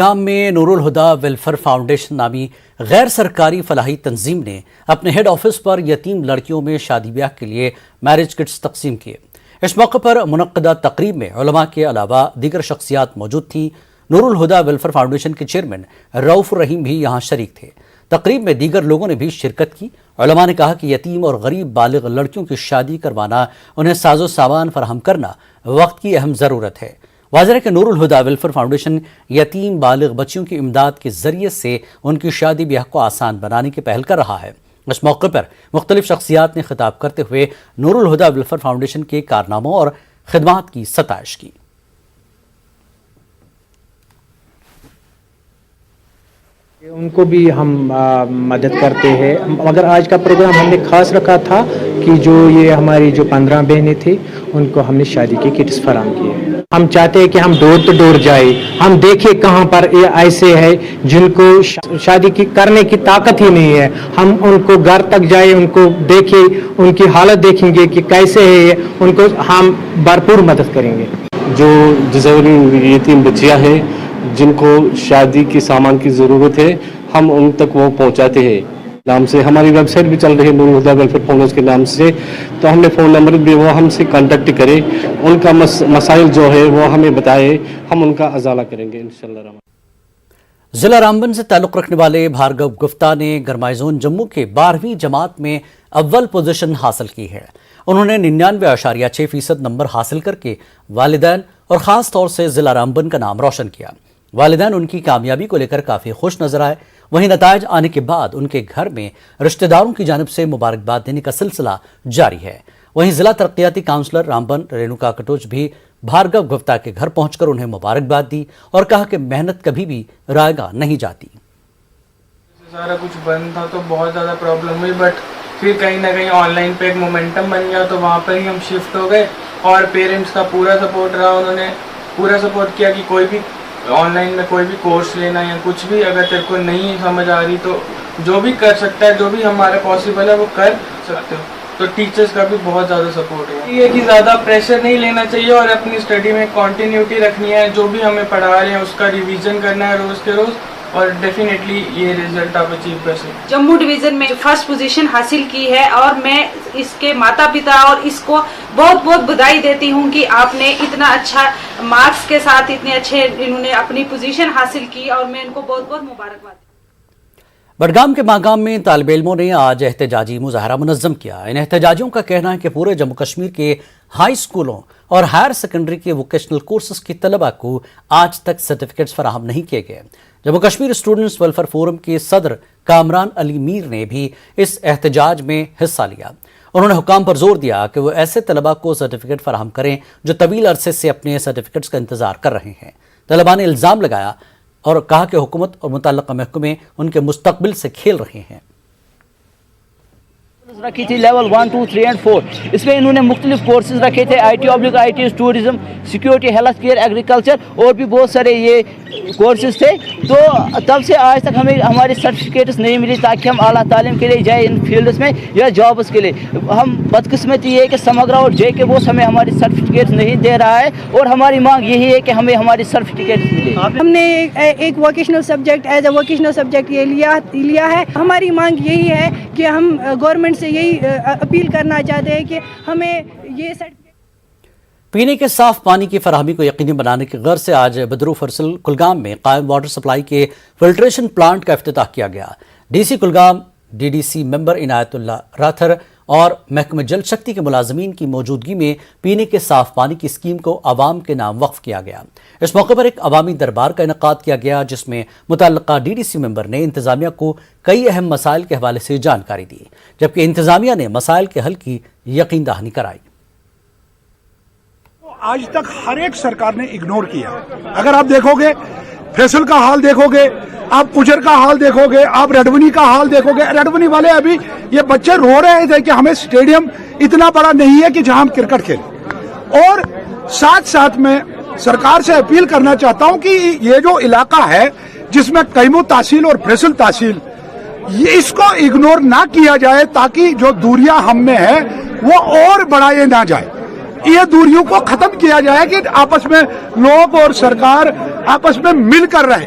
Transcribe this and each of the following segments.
بڑگام میں نور الہدا welfare foundation نامی غیر سرکاری فلاحی تنظیم نے اپنے ہیڈ آفس پر یتیم لڑکیوں میں شادی بیاہ کے لیے میرج کٹس تقسیم کیے۔ اس موقع پر منعقدہ تقریب میں علماء کے علاوہ دیگر شخصیات موجود تھیں۔ نور الہدا ویلفیئر فاؤنڈیشن کے چیئرمین رؤف الرحیم بھی یہاں شریک تھے۔ تقریب میں دیگر لوگوں نے بھی شرکت کی۔ علماء نے کہا کہ یتیم اور غریب بالغ لڑکیوں کی شادی کروانا، انہیں ساز و سامان فراہم کرنا وقت کی اہم ضرورت ہے۔ واضح ہے کہ نور الہدا ویلفیئر فاؤنڈیشن یتیم بالغ بچیوں کی امداد کے ذریعے سے ان کی شادی بیاہ کو آسان بنانے کی پہل کر رہا ہے۔ اس موقع پر مختلف شخصیات نے خطاب کرتے ہوئے نور الہدا ویلفیئر فاؤنڈیشن کے کارناموں اور خدمات کی ستائش کی۔ ان کو بھی ہم مدد کرتے ہیں، مگر آج کا پروگرام ہم نے خاص رکھا تھا کہ جو یہ ہماری جو 15 بہنیں تھیں ان کو ہم نے شادی کے کٹس فراہم کیے۔ ہم چاہتے ہیں کہ ہم ڈور ٹو ڈور جائیں، ہم دیکھیں کہاں پر یہ ایسے ہیں جن کو شادی کرنے کی طاقت ہی نہیں ہے، ہم ان کو گھر تک جائیں، ان کو دیکھیں، ان کی حالت دیکھیں گے کہ کیسے ہے یہ، ان کو ہم بھرپور مدد کریں گے۔ جو ڈیزرونگ یتیم بچیاں ہیں جن کو شادی کے سامان کی ضرورت ہے، ہم ان تک وہ پہنچاتے ہیں۔ نام سے ہماری ویب سائٹ بھی چل رہی ہے نور الہدا ویلفیئر فاؤنڈیشن کے نام سے، تو ہم نے فون نمبر بھی وہ ہم سے کانٹیکٹ کرے، ان کا مسائل جو ہے وہ ہمیں بتائے، ہم ان کا ازالہ کریں گے انشاءاللہ۔ ضلع رامبن سے تعلق رکھنے والے بھارگو گپتا نے گرمائی زون جموں کے 12ویں جماعت میں اول پوزیشن حاصل کی ہے۔ انہوں نے 99.6% نمبر حاصل کر کے والدین اور خاص طور سے ضلع رامبن کا نام روشن کیا۔ والدین ان کی کامیابی کو لے کر کافی خوش نظر آئے۔ وہیں نتائج آنے کے بعد ان کے گھر میں رشتہ داروں کی جانب سے مبارکباد دینے کا سلسلہ جاری ہے۔ وہیں ضلع ترقیاتی کونسلر رامبن رینوکا کٹوچ بھی بھارگو گپتا کے گھر پہنچ کر انہیں مبارکباد دی اور کہا کہ محنت کبھی بھی رائگاں نہیں جاتی۔ سارا کچھ بند تھا تو بہت زیادہ پرابلم ہوئی، بٹ پھر کہیں نہ کہیں آن لائن پہ ایک مومنٹم بن گیا تو وہاں پر ہی ہم شفٹ ہو گئے، اور پیرنٹس کا پورا سپورٹ رہا۔ انہوں نے پورا سپورٹ کیا کہ کوئی بھی آن لائن میں کوئی بھی کورس لینا یا کچھ بھی اگر تیرے کو نہیں سمجھ آ رہی تو جو بھی کر سکتا ہے، جو بھی ہمارا پاسبل ہے وہ کر سکتے ہو۔ تو ٹیچرز کا بھی بہت زیادہ سپورٹ ہے۔ یہ کہ زیادہ پریشر نہیں لینا چاہیے اور اپنی اسٹڈی میں کنٹینیوٹی رکھنی ہے، جو بھی ہمیں پڑھا رہے ہیں اس کا ریویژن کرنا ہے روز کے روز، اور ڈیفینیٹلی یہ رزلٹ آپ اچیو کر سکتے۔ جموں ڈویژن میں فرسٹ پوزیشن حاصل کی ہے اور میں اس کے ماتا پتا اور اس کو بہت بہت بدائی دیتی ہوں کہ آپ نے اتنا اچھا مارکس کے ساتھ اتنے اچھے انہوں نے اپنی پوزیشن حاصل کی، اور میں ان کو بہت بہت مبارکباد۔ بڑگام کے ماگام میں طالب علموں نے آج احتجاجی مظاہرہ منظم کیا۔ ان احتجاجیوں کا کہنا ہے کہ پورے جموں کشمیر کے ہائی اسکولوں اور ہائر سیکنڈری کے ووکیشنل کورسز کی طلبہ کو آج تک سرٹیفکیٹس فراہم نہیں کیے گئے۔ Jammu Kashmir students welfare forum کے صدر کامران علی میر نے بھی اس احتجاج میں حصہ لیا۔ انہوں نے حکام پر زور دیا کہ وہ ایسے طلبہ کو سرٹیفکیٹ فراہم کریں جو طویل عرصے سے اپنے سرٹیفکیٹس کا انتظار کر رہے ہیں۔ طلبہ نے الزام لگایا اور کہا کہ حکومت اور متعلقہ محکمے ان کے مستقبل سے کھیل رہے ہیں۔ رکھی تھی لیول 1, 2, 3 اور 4، اس میں انہوں نے مختلف کورسز رکھے تھے، IT tourism, security, health care, agriculture اور بھی بہت سارے یہ کورسز تھے۔ تو تب سے آج تک ہمیں ہماری سرٹیفکیٹس نہیں ملی تاکہ ہم اعلیٰ تعلیم کے لیے جائیں ان فیلڈس میں یا جابس کے لیے۔ ہم بدقسمتی یہ ہے کہ سمگرا اور جے کے بوس ہمیں ہماری سرٹیفکیٹس نہیں دے رہا ہے، اور ہماری مانگ یہی ہے کہ ہمیں ہماری سرٹیفکیٹس ملے۔ ہم نے ایک vocational subject as a vocational subject یہ لیا ہے۔ ہماری مانگ یہی ہے کہ ہم گورنمنٹ سے یہی اپیل کرنا چاہتے ہیں کہ ہمیں یہ پینے کے صاف پانی کی فراہمی کو یقینی بنانے کی غرض سے آج بدرو فرسل کلگام میں قائم واٹر سپلائی کے فلٹریشن پلانٹ کا افتتاح کیا گیا۔ ڈی سی کلگام، DDC ممبر عنایت اللہ راتھر اور محکمہ جل شکتی کے ملازمین کی موجودگی میں پینے کے صاف پانی کی اسکیم کو عوام کے نام وقف کیا گیا۔ اس موقع پر ایک عوامی دربار کا انعقاد کیا گیا جس میں متعلقہ DDC ممبر نے انتظامیہ کو کئی اہم مسائل کے حوالے سے جانکاری دی، جبکہ انتظامیہ نے مسائل کے حل کی یقین دہانی کرائی۔ آج تک ہر ایک سرکار نے اگنور کیا۔ اگر آپ دیکھو گے فیصل کا حال دیکھو گے، آپ پجر کا حال دیکھو گے، آپ ریڈونی کا حال دیکھو گے۔ ریڈونی والے ابھی یہ بچے رو رہے تھے کہ ہمیں اسٹیڈیم اتنا بڑا نہیں ہے کہ جہاں ہم کرکٹ کھیلیں۔ اور ساتھ ساتھ میں سرکار سے اپیل کرنا چاہتا ہوں کہ یہ جو علاقہ ہے جس میں کیمو تحصیل اور فیصل تحصیل، اس کو اگنور نہ کیا جائے تاکہ جو دوریاں ہم میں ہیں وہ اور بڑھائے نہ جائے۔ یہ دوریوں کو ختم کیا جائے کہ آپس میں لوگ اور سرکار آپس میں مل کر رہے۔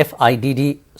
FIDD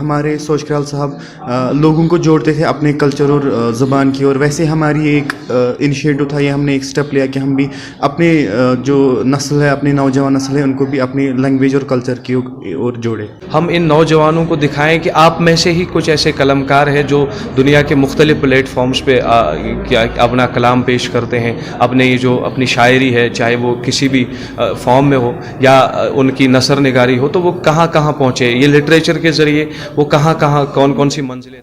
ہمارے سوچ خیال صاحب لوگوں کو جوڑتے تھے اپنے کلچر اور زبان کی، اور ویسے ہماری ایک انیشیٹو تھا، یہ ہم نے ایک سٹیپ لیا کہ ہم بھی اپنے جو نسل ہے، اپنی نوجوان نسل ہے، ان کو بھی اپنی لینگویج اور کلچر کی اور جوڑے. ہم ان نوجوانوں کو دکھائیں کہ آپ میں سے ہی کچھ ایسے قلمکار ہیں جو دنیا کے مختلف پلیٹ فارمز پہ اپنا کلام پیش کرتے ہیں، اپنے یہ جو اپنی شاعری ہے، چاہے وہ کسی بھی فارم میں ہو یا ان کی نثر نگاری ہو، تو وہ کہاں کہاں پہنچے، یہ لٹریچر کے ذریعے وہ کہاں کہاں کون کون سی منزلیں